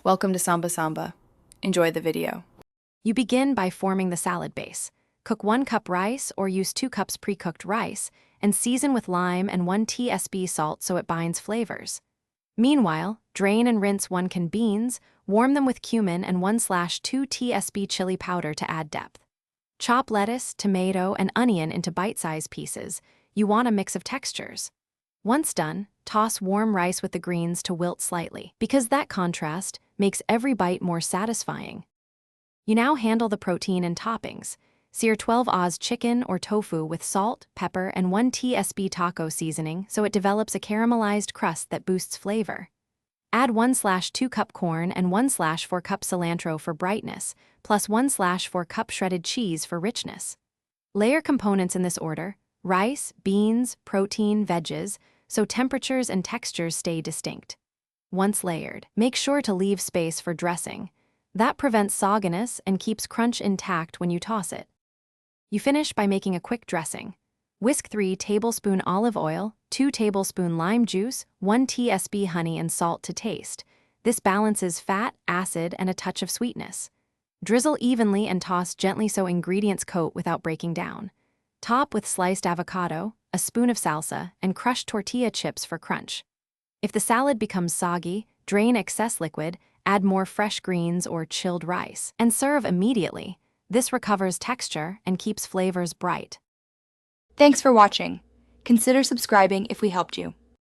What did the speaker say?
Welcome to Samba Samba. Enjoy the video. You begin by forming the salad base. Cook 1 cup rice or use 2 cups pre-cooked rice and season with lime and 1 tsp salt so it binds flavors. Meanwhile, drain and rinse 1 can beans, warm them with cumin and 1/2 tsp chili powder to add depth. Chop lettuce, tomato, and onion into bite-sized pieces. You want a mix of textures. Once done, toss warm rice with the greens to wilt slightly, because that contrast makes every bite more satisfying. You now handle the protein and toppings. Sear 12 Oz chicken or tofu with salt, pepper, and 1 tsp taco seasoning so it develops a caramelized crust that boosts flavor. Add 1/2 cup corn and 1/4 cup cilantro for brightness, plus 1/4 cup shredded cheese for richness. Layer components in this order: rice, beans, protein, veggies, so temperatures and textures stay distinct. Once layered, make sure to leave space for dressing. That prevents sogginess and keeps crunch intact when you toss it. You finish by making a quick dressing. Whisk 3 tablespoon olive oil, 2 tablespoon lime juice, 1 tsp honey and salt to taste. This balances fat, acid, and a touch of sweetness. Drizzle evenly and toss gently so ingredients coat without breaking down. Top with sliced avocado, a spoon of salsa, and crushed tortilla chips for crunch. If the salad becomes soggy, drain excess liquid, add more fresh greens or chilled rice, and serve immediately. This recovers texture and keeps flavors bright. Thanks for watching. Consider subscribing if we helped you.